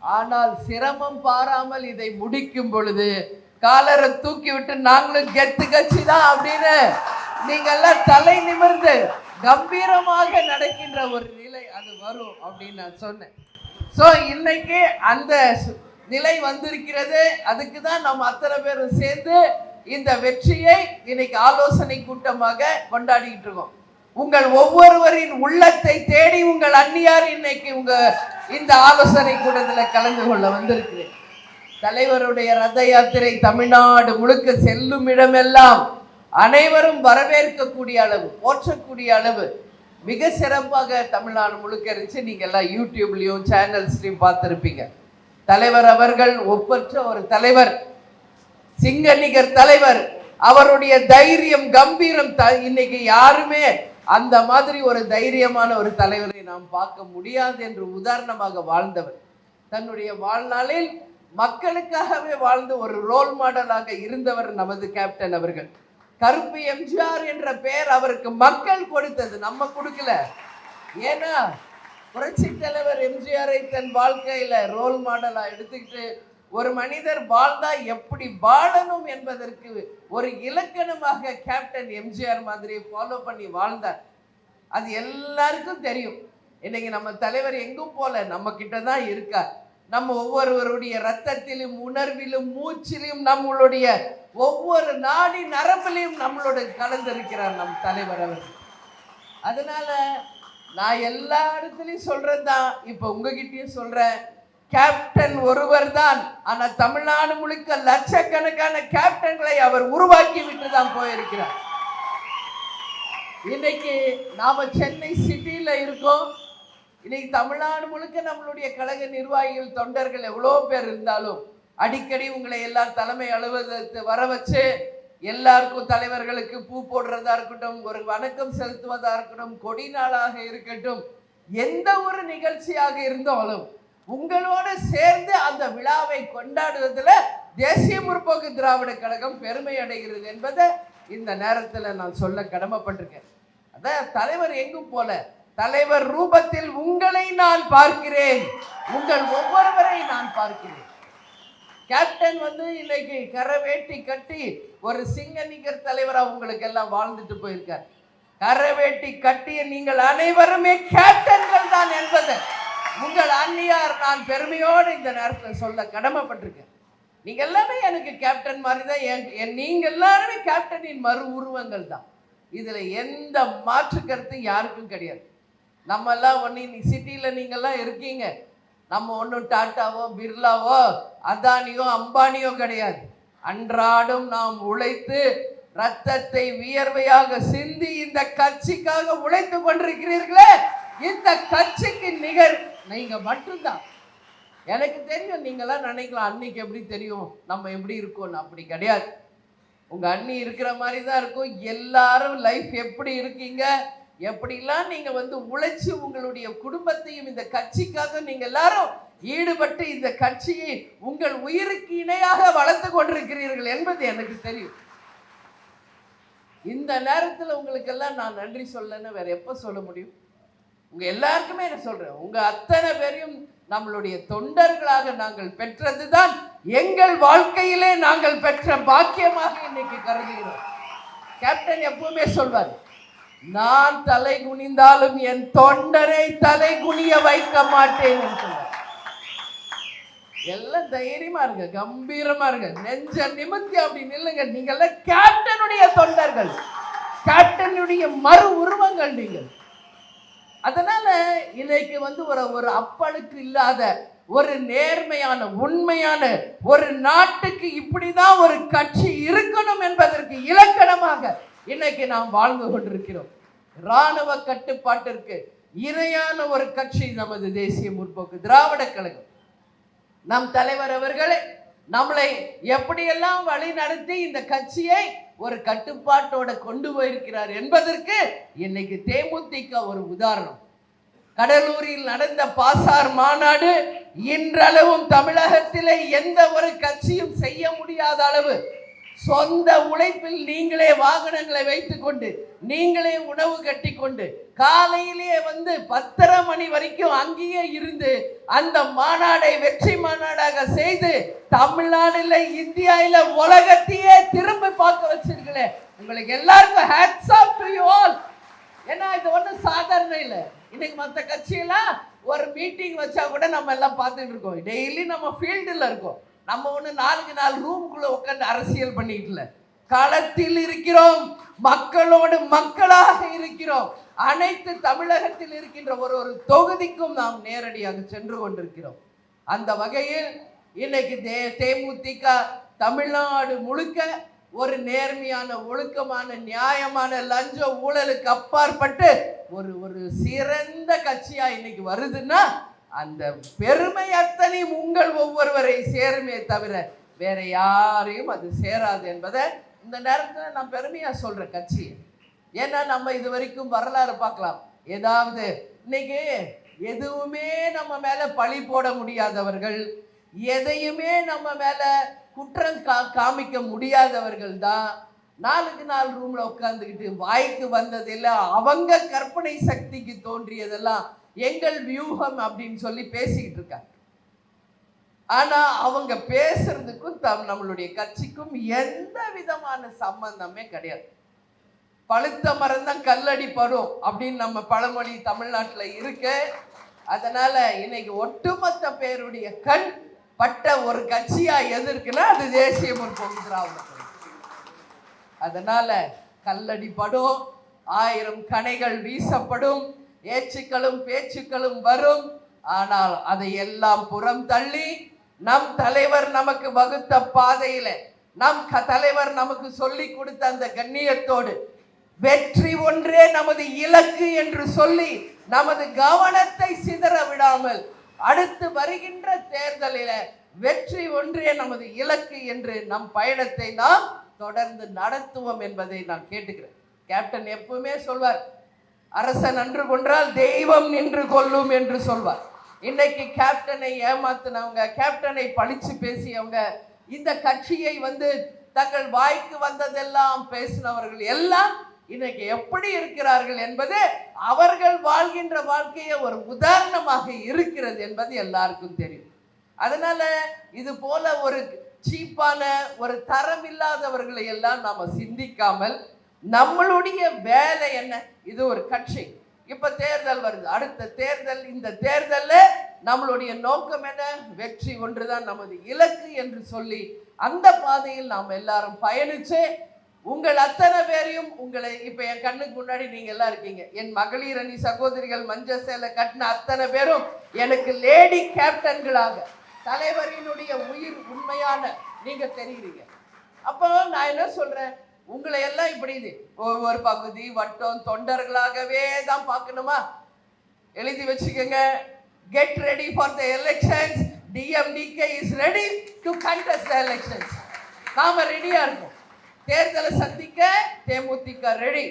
ஆனால் சிரமம் பாராமல் இதை முடிக்கும் பொழுது காலரை தூக்கி விட்டு நாங்களும் கெத்து கட்சி தான் அப்படின்னு நீங்க எல்லாம் தலை நிமிர்ந்து கம்பீரமாக நடக்கின்ற ஒரு நிலை அது வரும் அப்படின்னு நான் சொன்னேன். ஸோ இன்னைக்கு அந்த நிலை வந்திருக்கிறது. அதுக்கு தான் நம்ம அத்தனை பேரும் சேர்ந்து இந்த வெற்றியை இன்னைக்கு ஆலோசனை கூட்டமாக கொண்டாடிட்டு இருக்கோம். உங்கள் ஒவ்வொருவரின் உள்ளத்தை தேடி உங்கள் அந்நியார் இன்னைக்கு உங்க இந்த ஆலோசனை கூட்டத்தில் கலந்து கொள்ள வந்திருக்கிறேன். தலைவருடைய ரத யாத்திரை தமிழ்நாடு முழுக்க செல்லும் இடமெல்லாம் அனைவரும் வரவேற்கக்கூடிய அளவு, போற்றக்கூடிய அளவு மிக சிறப்பாக தமிழ்நாடு முழுக்க இருந்துச்சு. நீங்க எல்லாம் யூடியூப்லயும் சேனல்ஸ்லயும் பார்த்திருப்பீங்க. தலைவர் அவர்கள் ஒப்பற்ற ஒரு தலைவர், சிங்கநிகர் தலைவர். அவருடைய தைரியம், கம்பீரம் இன்னைக்கு யாருமே அந்த மாதிரி ஒரு தைரியமான ஒரு தலைவரை நாம் பார்க்க முடியாது என்று உதாரணமாக வாழ்ந்தவர். தன்னுடைய வாழ்நாளில் மக்களுக்காகவே வாழ்ந்து ஒரு ரோல் மாடலாக இருந்தவர் நமது கேப்டன் அவர்கள். கருப்பு எம்ஜிஆர் என்ற பெயர் அவருக்கு மக்கள் கொடுத்தது, நம்ம கொடுக்கல. ஏன்னா புரட்சி தலைவர் எம்ஜிஆரை தன் வாழ்க்கையில ரோல் மாடலா எடுத்துக்கிட்டு ஒரு மனிதர் வாழ்ந்தா எப்படி வாழணும் என்பதற்கு ஒரு இலக்கணமாக கேப்டன் எம்ஜிஆர் மாதிரி ஃபாலோ பண்ணி வாழ்ந்தார். அது எல்லாருக்கும் தெரியும். இன்னைக்கு நம்ம தலைவர் எங்கும் போல நம்ம கிட்ட தான் இருக்கார். நம்ம ஒவ்வொருவருடைய ரத்தத்திலும் உணர்விலும் மூச்சிலும் நம்மளுடைய ஒவ்வொரு நாடி நரம்பிலையும் நம்மளோட கலந்திருக்கிறார் நம் தலைவர் அவர். அதனால நான் எல்லா இடத்துலையும் சொல்றதுதான், இப்ப உங்ககிட்டயும் சொல்றேன், கேப்டன் ஒருவர் தான். ஆனா தமிழ்நாடு முழுக்க லட்சக்கணக்கான கேப்டன்களை அவர் உருவாக்கி விட்டு தான் போயிருக்கிறார். இன்னைக்கு நாம சென்னை சிட்டியில இருக்கோம். இன்னைக்கு தமிழ்நாடு முழுக்க நம்மளுடைய கழக நிர்வாகிகள், தொண்டர்கள் எவ்வளோ பேர் இருந்தாலும் அடிக்கடி உங்களை எல்லாம் தலைமை அலுவலகத்தை வர வச்சு எல்லாருக்கும், தலைவர்களுக்கு பூ போடுறதா இருக்கட்டும், ஒரு வணக்கம் செலுத்துவதா இருக்கட்டும், கொடி நாளாக இருக்கட்டும், எந்த ஒரு நிகழ்ச்சியாக இருந்தாலும் உங்களோடு சேர்ந்து அந்த விழாவை கொண்டாடுவதில் தேசிய முற்போக்கு திராவிட கழகம் பெருமை அடைகிறது என்பதை இந்த நேரத்தில் நான் சொல்ல கடமைப்பட்டிருக்கேன். அதான் தலைவர் எங்கும் போல தலைவர் ரூபத்தில் உங்களை நான் பார்க்கிறேன், உங்கள் ஒவ்வொருவரை நான் பார்க்கிறேன். கேப்டன் இன்னைக்கு கரை வேட்டி கட்டி ஒரு சிங்கநிகர் தலைவரா உங்களுக்கு எல்லாம் வாழ்ந்துட்டு போயிருக்கார். கரை வேட்டி கட்டிய நீங்கள் அனைவருமே கேப்டன்கள் தான் என்பதை உங்கள் அந்நியார் நான் பெருமையோடு இந்த நேரத்தில் சொல்ல கடமைப்பட்டிருக்கேன். நீங்க எல்லாமே எனக்கு கேப்டன் மாதிரி தான். நீங்க எல்லாருமே கேப்டனின் மறு உருவங்கள் தான். இதுல எந்த மாற்று கருத்தும் யாருக்கும் கிடையாது. நம்ம எல்லாம் ஒன்னு சிட்டியில நீங்கெல்லாம் இருக்கீங்க. நம்ம ஒன்றும் டாட்டாவோ பிர்லாவோ அதானியோ அம்பானியோ கிடையாது. அன்றாடம் நாம் உழைத்து ரத்தத்தை வியர்வையாக சிந்தி இந்த கட்சிக்காக உழைத்து கொண்டிருக்கிறீர்களே, இந்த கட்சிக்கு நிகர் நீங்க மட்டும்தான். எனக்கு தெரியும், நீங்களாம் நினைக்கலாம் அன்னைக்கு எப்படி தெரியும் நம்ம எப்படி இருக்கோம்னு. அப்படி கிடையாது. உங்க அண்ணி இருக்கிற மாதிரி தான் இருக்கும். எல்லாரும் லைஃப் எப்படி இருக்கீங்க, எப்படிலாம் நீங்க உழைச்சி உங்களுடைய குடும்பத்தையும் இந்த கட்சிக்காக நீங்க எல்லாரும் ஈடுபட்டு இந்த கட்சியை உங்கள் உயிருக்கு இணையாக வளர்த்து கொண்டிருக்கிறீர்கள் என்பது எனக்கு தெரியும். இந்த நேரத்தில் உங்களுக்கெல்லாம் நான் நன்றி சொல்லன்னு வேற எப்ப சொல்ல முடியும்? உங்க எல்லாருக்குமே நான் சொல்றேன், உங்க அத்தனை பேரையும் நம்மளுடைய தொண்டர்களாக நாங்கள் பெற்றதுதான் எங்கள் வாழ்க்கையிலே நாங்கள் பெற்ற பாக்கியமாக இன்னைக்கு கருதுகிறோம். கேப்டன் எப்பவுமே சொல்வார், நான் தலை குனிந்தாலும் என் தொண்டரை தலை குனிய வைக்க மாட்டேன் என்று சொல்வார். எல்லாம் தைரியமா இருங்க, கம்பீரமா இருங்க, நெஞ்ச நிமித்தி அப்படி நில்லுங்க. நீங்க எல்லாம் கேப்டனுடைய தொண்டர்கள், கேப்டனுடைய மறு உருவங்கள் நீங்கள். அதனால இன்னைக்கு ஒரு அப்பழுக்கு இல்லாத ஒரு நேர்மையான உண்மையான ஒரு நாட்டுக்கு இப்படிதான் ஒரு கட்சி இருக்கணும் என்பதற்கு இலக்கணமாக இன்னைக்கு நாம் வாழ்ந்து கொண்டிருக்கிறோம். இராணுவ கட்டுப்பாட்டிற்கு இணையான ஒரு கட்சி நமது தேசிய முற்போக்கு திராவிட கழகம். நம் தலைவர் அவர்களே நம்மளை எப்படியெல்லாம் வழி நடத்தி இந்த கட்சியை ஒரு கட்டுப்பாட்டோட கொண்டு போயிருக்கிறார் என்பதற்கு இன்னைக்கு தேமுதிக ஒரு உதாரணம். கடலூரில் நடந்த பாசார் மாநாடு இன்றளவும் தமிழகத்திலே எந்த ஒரு கட்சியும் செய்ய முடியாத அளவு சொந்த உழைப்பில் நீங்களே வாகனங்களை வைத்துக் கொண்டு நீங்களே உணவு கட்டி கொண்டு காலையிலேயே வந்து 10:30 மணி வரைக்கும் அங்கேயே இருந்து அந்த மாநாடை வெற்றி மாநாடாக செய்து தமிழ்நாடுல இந்தியாவில உலகத்தையே திரும்ப பார்க்க வச்சிருக்கல. உங்களுக்கு எல்லாருக்கும் hats off to you all. ஏன்னா இது ஒன்றும் சாதாரண இல்லை. இன்னைக்கு மற்ற கட்சியெல்லாம் ஒரு மீட்டிங் வச்சா கூட நம்ம எல்லாம் பார்த்துட்டு இருக்கோம். டெய்லி நம்ம ஃபீல்டில் இருக்கோம். நம்ம ஒன்று 4 ரூமுக்குள்ள உட்காந்து அரசியல் பண்ணிட்டு இல்லை, களத்தில் இருக்கிறோம், மக்களோடு மக்களாக இருக்கிறோம். அனைத்து தமிழகத்தில் இருக்கின்ற ஒரு தொகுதிக்கும் நாம் நேரடியாக சென்று கொண்டிருக்கிறோம். அந்த வகையில் இன்னைக்கு தேமுதிக தமிழ்நாடு முழுக்க ஒரு நேர்மையான, ஒழுக்கமான, நியாயமான, லஞ்ச ஊழலுக்கு அப்பாற்பட்டு ஒரு சிறந்த கட்சியா இன்னைக்கு வருதுன்னா அந்த பெருமை அத்தனையும் உங்கள் ஒவ்வொருவரை சேருமே தவிர வேற யாரையும் அது சேராது என்பதை இந்த நேரத்தில் நான் பெருமையா சொல்ற கட்சி. ஏன்னா நம்ம இது வரைக்கும் வரலாறு பார்க்கலாம். ஏதாவது இன்னைக்கு எதுவுமே நம்ம மேல பழி போட முடியாதவர்கள், எதையுமே நம்ம மேல குற்றம் காமிக்க முடியாதவர்கள் தான் 4 ரூம்ல உட்கார்ந்துக்கிட்டு வாய்க்கு வந்ததெல்லாம் அவங்க கற்பனை சக்திக்கு தோன்றியதெல்லாம் எங்கள் வியூகம் அப்படின்னு சொல்லி பேசிக்கிட்டு இருக்காங்க. ஆனா அவங்க பேசுறதுக்கும் நம்மளுடைய கட்சிக்கும் எந்த விதமான சம்பந்தமே கிடையாது. பழுத்த மரம் தான் கல்லடி படும் அப்படின்னு நம்ம பழமொழி தமிழ்நாட்டுல இருக்கு. அதனால இன்னைக்கு ஒட்டுமொத்த பேருடைய கண் பட்ட ஒரு கட்சியா எது இருக்குன்னா அது தேசிய முற்போக்கு திராவிட கழகம். அதனால கல்லடி படும், 1000 கணைகள் வீசப்படும், ஏச்சுக்களும் பேச்சுக்களும் வரும். ஆனால் அதை எல்லாம் புறம் தள்ளி நம் தலைவர் நமக்கு வகுத்த பாதையில, நம் தலைவர் நமக்கு சொல்லி கொடுத்த அந்த கண்ணியத்தோடு வெற்றி ஒன்றே நமது இலக்கு என்று சொல்லி நமது கவனத்தை சிதற விடாமல் அடுத்து வருகின்ற தேர்தலில வெற்றி ஒன்றே நமது இலக்கு என்று நம் பயணத்தை நாம் தொடர்ந்து நடத்துவோம் என்பதை நான் கேட்டுக்கிறேன். கேப்டன் எப்பவுமே சொல்வார், அரசன் அன்று கொன்றால் தெய்வம் நின்று கொள்ளும் என்று சொல்வார். இன்னைக்கு கேப்டனை ஏமாத்தினவங்க, கேப்டனை பழிச்சு பேசியவங்க, இந்த கட்சியை தங்கள் வாய்க்கு வந்ததெல்லாம் பேசினவர்கள் எல்லாம் இன்னைக்கு எப்படி இருக்கிறார்கள் என்பது அவர்கள் வாழ்கின்ற வாழ்க்கையை ஒரு உதாரணமாக இருக்கிறது என்பது எல்லாருக்கும் தெரியும். அதனால இது போல ஒரு சீப்பான, ஒரு தரம் இல்லாதவர்களை எல்லாம் நாம சிந்திக்காமல் நம்மளுடைய வேலை என்ன? இது ஒரு கட்சி. இப்ப தேர்தல் வருது, அடுத்த தேர்தல். இந்த தேர்தல்ல நம்மளுடைய நோக்கம் என்ன? வெற்றி ஒன்றுதான் நமது இலக்கு என்று சொல்லி அந்த பாதையில் நாம் எல்லாரும் பயணிச்சு உங்கள் அத்தனை பேரையும், உங்களை இப்ப என் கண்ணுக்கு முன்னாடி நீங்க எல்லாம் இருக்கீங்க. என் மகளிர் அணி சகோதரிகள் மஞ்சள் சேலை கட்டின அத்தனை பேரும் எனக்கு லேடி கேப்டன்களாக, தலைவரினுடைய உயிர் உண்மையான நீங்க தெரியுறீங்க. அப்போ நான் என்ன சொல்றேன், உங்களை எல்லாம் இப்படி ஒவ்வொரு பகுதி வட்டம் தொண்டர்களாகவே தான் பார்க்கணுமா? எழுதி வச்சுக்கோங்க. Get ready for the elections. DMDK is ready to contest the elections. நாம ரெடியா இருக்கோம். தேர்தலை சந்திக்க தேமுதிக ரெடி.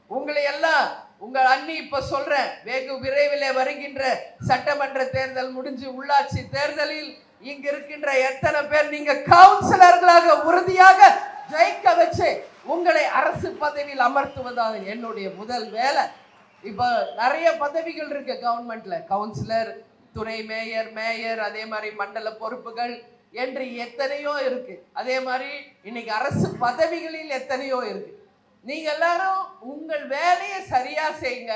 உங்களை எல்லாம் உங்கள் அண்ணி இப்ப சொல்றேன், வெகு விரைவில் வருகின்ற சட்டமன்ற தேர்தல் முடிஞ்சு உள்ளாட்சி தேர்தலில் இங்க இருக்கின்ற எத்தனை பேர் நீங்க கவுன்சிலர்களாக உறுதியாக ஜெயிக்க வச்சு உங்களை அரசு பதவியில் அமர்த்துவதாக என்னுடைய முதல் வேலை. இப்போ நிறைய பதவிகள் இருக்கு கவர்மெண்ட்ல, கவுன்சிலர், துணை மேயர், மேயர், அதே மாதிரி மண்டல பொறுப்புகள் என்று எத்தனையோ இருக்கு. அதே மாதிரி இன்னைக்கு அரசு பதவிகளில் எத்தனையோ இருக்கு. நீங்க எல்லாரும் உங்கள் வேலையை சரியா செய்யுங்க.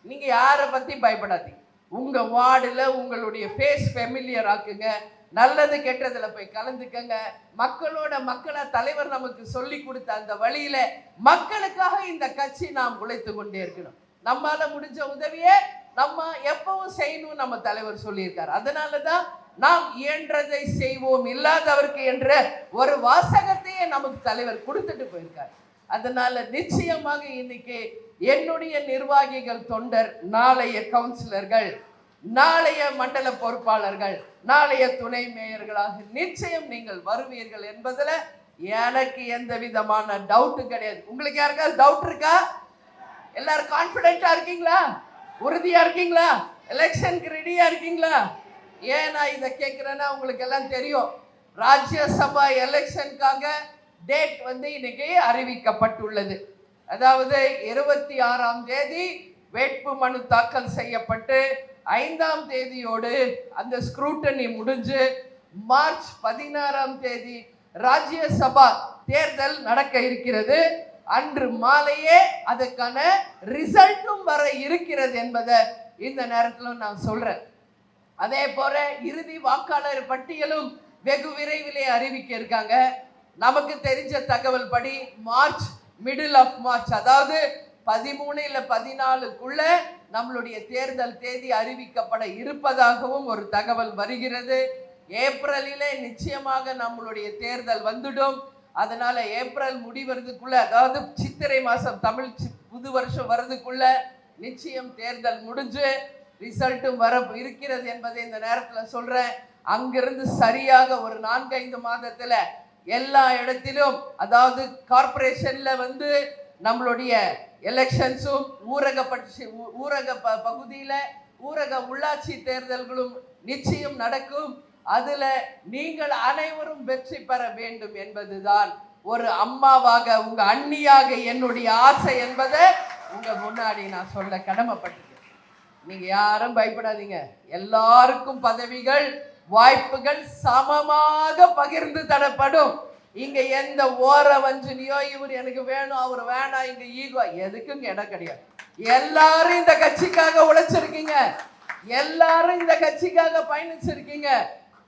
நீங்க யாரை பத்தி பயப்படாதீங்க. உங்க வார்டுல உங்களுடைய ஃபேஸ் ஃபெமிலியர் ஆக்குங்க. நல்லது கெட்டதுல போய் கலந்துக்கங்க. மக்களா தலைவர் நமக்கு சொல்லி கொடுத்த அந்த வழியில மக்களுக்காக இந்த கட்சி நாம் உழைத்து கொண்டே இருக்கணும். நம்மால முடிஞ்ச உதவியை நம்ம எப்பவும் செய்யணும் நம்ம தலைவர் சொல்லியிருக்காரு. அதனாலதான் நாம் இயன்றதை செய்வோம், இல்லாதவருக்கு என்ற ஒரு வாசகத்தையே நமக்கு தலைவர் கொடுத்துட்டு போயிருக்காரு. அதனால நிச்சயமாக இன்னைக்கு என்னுடைய நிர்வாகிகள், தொண்டர், நாளைய கவுன்சிலர்கள், நாளைய மண்டல பொறுப்பாளர்கள், நாளைய துணை மேயர்களாக நிச்சயம் நீங்கள் வருவீர்கள் என்பதுல எனக்கு எந்த விதமான டவுட் கிடையாது. உங்களுக்கு யாருக்காவது டவுட் இருக்கா? எல்லாரும் கான்பிடென்டா இருக்கீங்களா? உறுதியா இருக்கீங்களா? எலெக்ஷனுக்கு ரெடியா இருக்கீங்களா? ஏன் நான் இதை கேட்கிறேன்னா உங்களுக்கு எல்லாம் தெரியும், ராஜ்யசபா எலெக்ஷனுக்காக டேட் வந்து இன்னைக்கு அறிவிக்கப்பட்டுள்ளது. அதாவது 26ஆம் தேதி வேட்பு மனு தாக்கல் செய்யப்பட்டு 5ஆம் தேதியோடு அந்த ஸ்க்ரூட்டனி முடிஞ்சு மார்ச் 16ஆம் தேதி ராஜ்யசபா தேர்தல் நடக்க இருக்கிறது. அன்று மாலையே அதுக்கான ரிசல்ட்டும் வர இருக்கிறது என்பதை இந்த நேரத்தில் நான் சொல்றேன். அதே போல இறுதி வாக்காளர் பட்டியலும் வெகு விரைவிலே அறிவிக்க இருக்காங்க. நமக்கு தெரிஞ்ச தகவல் படி மிடில் ஆஃப் மார்ச், அதாவது 13 இல்ல 14க்குள்ள நம்மளுடைய தேர்தல் தேதி அறிவிக்கப்பட இருப்பதாகவும் ஒரு தகவல் வருகிறது. ஏப்ரலிலே நிச்சயமாக நம்மளுடைய தேர்தல் வந்துடும். அதனால ஏப்ரல் முடிவதுக்குள்ள, அதாவது சித்திரை மாசம் தமிழ் புது வருஷம் வர்றதுக்குள்ள நிச்சயம் தேர்தல் முடிஞ்சு ரிசல்ட்டும் வர இருக்கிறது என்பதை இந்த நேரத்தில் சொல்றேன். அங்கிருந்து சரியாக ஒரு 4-5 மாதத்துல எல்லா இடத்திலும், அதாவது கார்பரேஷன்ல வந்து நம்மளுடைய எலெக்ஷன்ஸும் ஊரக பகுதியில ஊரக உள்ளாட்சி தேர்தல்களும் நிச்சயம் நடக்கும். அதுல நீங்கள் அனைவரும் வெற்றி பெற வேண்டும் என்பதுதான் ஒரு அம்மாவாக, உங்க அண்ணியாக என்னுடைய ஆசை என்பதை உங்க முன்னாடி நான் சொல்ல கடமைப்பட்டிருக்கேன். நீங்க யாரும் பயப்படாதீங்க. எல்லாருக்கும் பதவிகள், வாய்ப்புகள் சமமாக பகிர்ந்து தரப்படும். இங்க எந்த ஓர வஞ்சனியோ இவர் எனக்கு வேணும் அவர் வேணாம், இங்க ஈகோ எதுக்கும் இடம் கிடையாது. எல்லாரும் இந்த கட்சிக்காக உழைச்சிருக்கீங்க, எல்லாரும் இந்த கட்சிக்காக பயணிச்சிருக்கீங்க.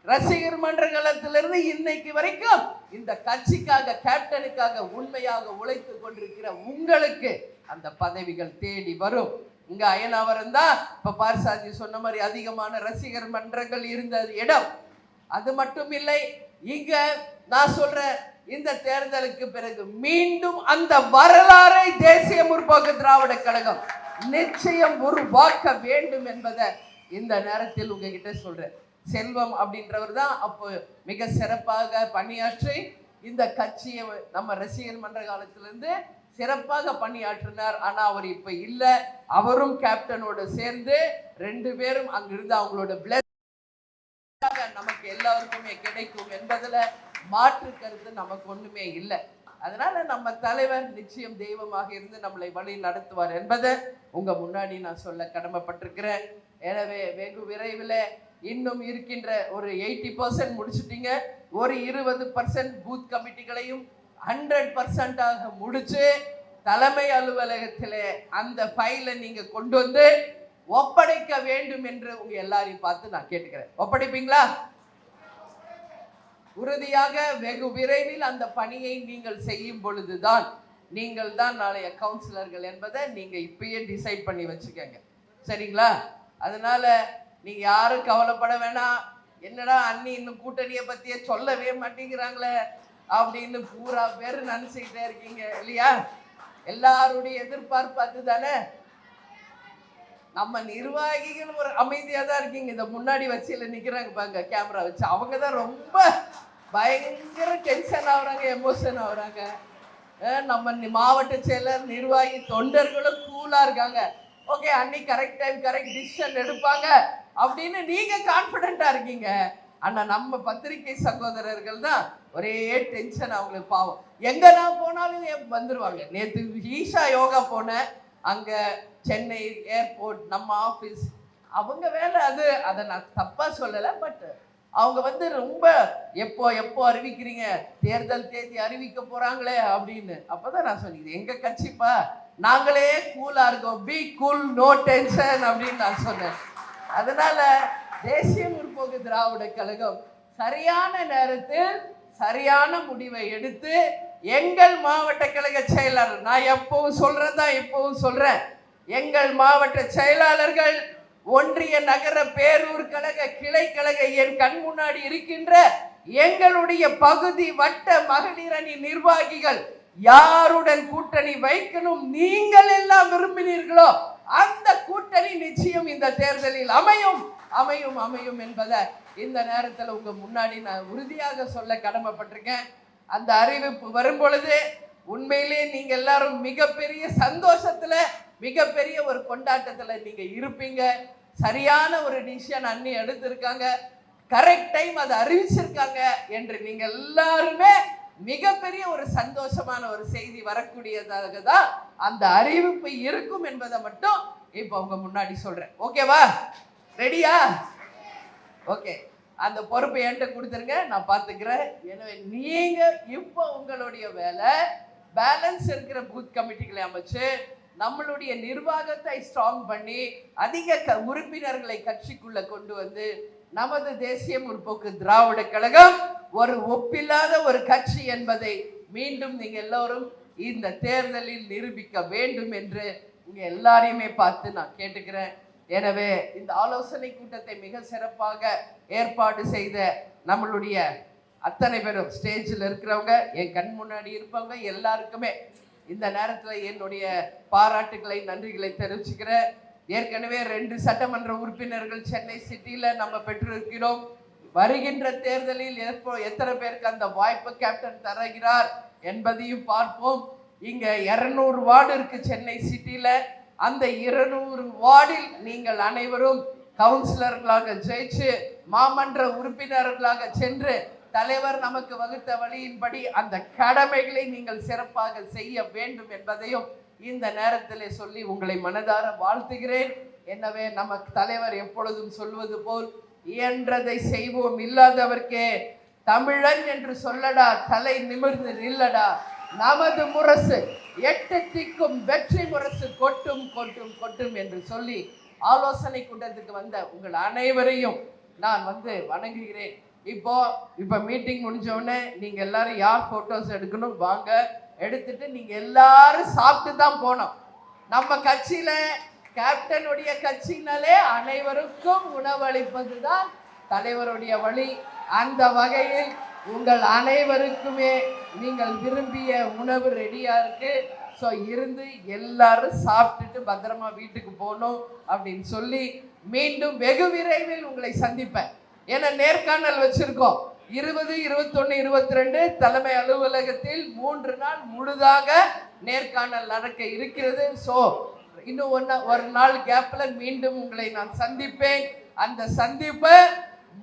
ரசிகர் மன்ற காலத்திலிருந்து இன்னைக்கு வரைக்கும் இந்த கட்சிக்காக, கேப்டனுக்காக உண்மையாக உழைத்து கொண்டிருக்கிற உங்களுக்கு அந்த பதவிகள் தேடி வரும். இங்க அயனாவரம் தான் இப்ப பார்சாதி சொன்ன மாதிரி அதிகமான ரசிகர் மன்றங்கள் இருந்த இடம். அது மட்டும் இல்லை, இங்க நான் சொல்றேன், இந்த தேர்தலுக்கு பிறகு மீண்டும் அந்த வரலாறை தேசிய முற்போக்கு திராவிட கழகம் நிச்சயம் உருவாக்க வேண்டும் என்பதை இந்த நேரத்தில் உங்ககிட்ட சொல்றேன். செல்வம் அப்படின்றவர் தான் அப்போ மிக சிறப்பாக பணியாற்றி இந்த கட்சியை நம்ம ரசிகர் மன்ற காலத்திலிருந்து சிறப்பாக பணியாற்றினார். ஆனா அவர் இப்ப இல்ல. அவரும் கேப்டனோட சேர்ந்து 2 பேரும் அங்கிருந்து அவங்களோட பிளஸ் நமக்கு எல்லாருக்குமே கிடைக்கும் என்பதுல மாற்று கருத்து நமக்கு ஒண்ணுமே இல்லை. அதனால நம்ம தலைவர் நிச்சயம் தெய்வமாக இருந்து நம்மளை வழி நடத்துவார் என்பதை உங்க முன்னாடி நான் சொல்ல கடமைப்பட்டிருக்கிறேன். எனவே வெகு விரைவில் இன்னும் இருக்கின்ற ஒரு 80% முடிச்சுட்டீங்க. ஒரு 20% பூத் கமிட்டிகளையும் 100% முடிச்சு தலைமை அலுவலகத்திலே அந்த ஃபைலை நீங்க கொண்டு வந்து ஒப்படைக்க வேண்டும் என்று உங்க எல்லாரையும் பார்த்து நான் கேட்டுக்கிறேன். ஒப்படைப்பீங்களா? உறுதியாக வெகு விரைவில் அந்த பணியை நீங்கள் செய்யும் பொழுதுதான் நீங்கள் தான் நாளைய கவுன்சிலர்கள் என்பதை நீங்க இப்பயே டிசைட் பண்ணி வச்சுக்கோங்க. சரிங்களா? அதனால நீங்க யாரும் கவலைப்பட வேணாம். என்னடா அண்ணி இன்னும் கூட்டணியை பத்தியே சொல்லவே மாட்டேங்கிறாங்களே அப்படின்னு பூரா பேர் நினைச்சுக்கிட்டே இருக்கீங்க இல்லையா? எல்லாருடைய எதிர்பார்ப்பு அதுதானே. நம்ம நிர்வாகிகள் ஒரு அமைதியா தான் இருக்கீங்க. இந்த முன்னாடி வச்சில நிக்கிறாங்க பாருங்க கேமரா வச்சு, அவங்க தான் ரொம்ப பயங்கர டென்ஷன் ஆகுறாங்க, எமோஷன் ஆகுறாங்க. நம்ம மாவட்ட செயலர், நிர்வாகி, தொண்டர்களும் கூலா இருக்காங்க. ஓகே, அன்னி கரெக்ட் டைம் கரெக்ட் டிசிஷன் எடுப்பாங்க அப்படின்னு நீங்க கான்பிடென்டா இருக்கீங்க. ஆனா நம்ம பத்திரிகை சகோதரர்கள் தான் ஒரே டென்ஷன். அவங்களுக்கு பாவம், எங்க நான் போனாலும் வந்துருவாங்க. நேற்று ஈஷா யோகா போனேன், அங்க சென்னை ஏர்போர்ட் நம்ம ஆஃபீஸ், அவங்க வேலை அது. அதை நான் தப்பா சொல்லலை. பட் அவங்க வந்து ரொம்ப எப்போ அறிவிக்கிறீங்க, தேர்தல் தேதி அறிவிக்க போறாங்களே அப்படின்னு. அப்பதான் நான் சொன்னேன், எங்க கட்சிப்பா, நாங்களே கூலா இருக்கோம், பி கூல், நோ டென்ஷன் அப்படின்னு நான் சொன்னேன். அதனால தேசிய முற்போக்கு திராவிட கழகம் சரியான நேரத்தில் சரியான முடிவை எடுத்து எங்கள் மாவட்ட கழக செயலாளர், நான் எப்பவும் சொல்றேன், இப்பவும் சொல்றேன், எங்கள் மாவட்ட செயலாளர்கள், ஒன்றிய நகர பேரூர் கழக கிளை கழக என் கண் முன்னாடி இருக்கின்ற எங்களுடைய பகுதி வட்ட மகளிர் அணி நிர்வாகிகள் யாருடன் கூட்டணி வைக்கணும் நீங்கள் எல்லாம் விரும்பினீர்களோ அந்த கூட்டணி நிச்சயம் இந்த தேர்தலில் அமையும் அமையும் அமையும் என்பதை இந்த நேரத்தில் உங்க முன்னாடி நான் உறுதியாக சொல்ல கடமைப்பட்டிருக்கேன். அந்த அறிவிப்பு வரும் பொழுது உண்மையிலே நீங்க எல்லாரும் மிகப்பெரிய சந்தோஷத்துல, மிகப்பெரிய ஒரு கொண்டாட்டத்துல நீங்க இருப்பீங்க. சரியான ஒரு டிசிஷன் அண்ணி எடுத்திருக்காங்க, கரெக்ட் டைம் அதை அறிவிச்சிருக்காங்க என்று நீங்க எல்லாருமே மிகப்பெரிய ஒரு சந்தோஷமான ஒரு செய்தி வரக்கூடியதாக தான் அந்த அறிவிப்பு இருக்கும் என்பதை மட்டும் இப்ப உங்க முன்னாடி சொல்றேன். ஓகேவா? ரெடியா? ஓகே, அந்த பொறுப்பை என்கிட்ட கொடுத்துருங்க, நான் பார்த்துக்கிறேன். எனவே நீங்க இப்போ உங்களுடைய வேலை பேலன்ஸ் இருக்கிற பூத் கமிட்டிகளை அமைச்சு நம்மளுடைய நிர்வாகத்தை ஸ்ட்ராங் பண்ணி அதிக உறுப்பினர்களை கட்சிக்குள்ள கொண்டு வந்து நமது தேசிய முற்போக்கு திராவிட கழகம் ஒரு ஒப்பில்லாத ஒரு கட்சி என்பதை மீண்டும் நீங்க எல்லோரும் இந்த தேர்தலில் நிரூபிக்க வேண்டும் என்று உங்க எல்லாரையுமே பார்த்து நான் கேட்டுக்கிறேன். எனவே இந்த ஆலோசனை கூட்டத்தை மிக சிறப்பாக ஏற்பாடு செய்த நம்மளுடைய அத்தனை பேரும் ஸ்டேஜில் இருக்கிறவங்க, என் கண் முன்னாடி இருப்பவங்க எல்லாருக்குமே இந்த நேரத்தில் என்னுடைய பாராட்டுகளை நன்றிகளை தெரிவிச்சுக்கிறேன். ஏற்கனவே 2 சட்டமன்ற உறுப்பினர்கள் சென்னை சிட்டியில நம்ம பெற்றிருக்கிறோம். வருகின்ற தேர்தலில் எத்தனை பேருக்கு அந்த வாய்ப்பு கேப்டன் தருகிறார் என்பதையும் பார்ப்போம். இங்க 200 வார்டு இருக்கு சென்னை சிட்டியில. அந்த 200 வார்டில் நீங்கள் அனைவரும் கவுன்சிலர்களாக ஜெயிச்சு மாமன்ற உறுப்பினர்களாக சென்று தலைவர் நமக்கு வகுத்த வழியின்படி அந்த கடமைகளை நீங்கள் சிறப்பாக செய்ய வேண்டும் என்பதையும் இந்த நேரத்தில் சொல்லி உங்களை மனதார வாழ்த்துகிறேன். எனவே நமக்கு தலைவர் எப்பொழுதும் சொல்வது போல் இயன்றதை செய்வோம், இல்லாதவர்க்கே தமிழன் என்று சொல்லடா, தலை நிமிர்ந்து நில்லடா, நமது முரசு 8 திக்கும் வெற்றி முரசு கொட்டும் கொட்டும் கொட்டும் என்று சொல்லி ஆலோசனை கூட்டத்துக்கு வந்த உங்கள் அனைவரையும் நான் வணங்குகிறேன். இப்போ மீட்டிங் முடிஞ்ச உடனே நீங்க எல்லாரும் யார் போட்டோஸ் எடுக்கணும் வாங்க, எடுத்துட்டு நீங்க எல்லாரும் சாப்பிட்டு தான் போனோம். நம்ம கட்சியில கேப்டனுடைய கட்சினாலே அனைவருக்கும் உணவளிப்பது தான் தலைவருடைய வழி. அந்த வகையில் உங்கள் அனைவருக்குமே நீங்கள் விரும்பிய உணவு ரெடியா இருக்கு. ஸோ இருந்து எல்லாரும் சாப்பிட்டுட்டு பத்திரமா வீட்டுக்கு போகணும் அப்படின்னு சொல்லி மீண்டும் வெகு விரைவில் உங்களை சந்திப்பேன். ஏன்னா நேர்காணல் வச்சிருக்கோம் 20, 21, 22 தலைமை அலுவலகத்தில் 3 நாள் முழுதாக நேர்காணல் நடக்க இருக்கிறது. ஸோ இன்னும் ஒரு நாள் கேப்ல மீண்டும் உங்களை நான் சந்திப்பேன். அந்த சந்திப்பு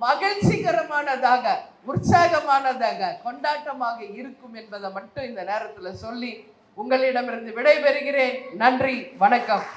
மகிழ்ச்சிகரமானதாக, உற்சாகமானதாக, கொண்டாட்டமாக இருக்கும் என்பதை மட்டும் இந்த நேரத்தில் சொல்லி உங்களிடமிருந்து விடைபெறுகிறேன். நன்றி, வணக்கம்.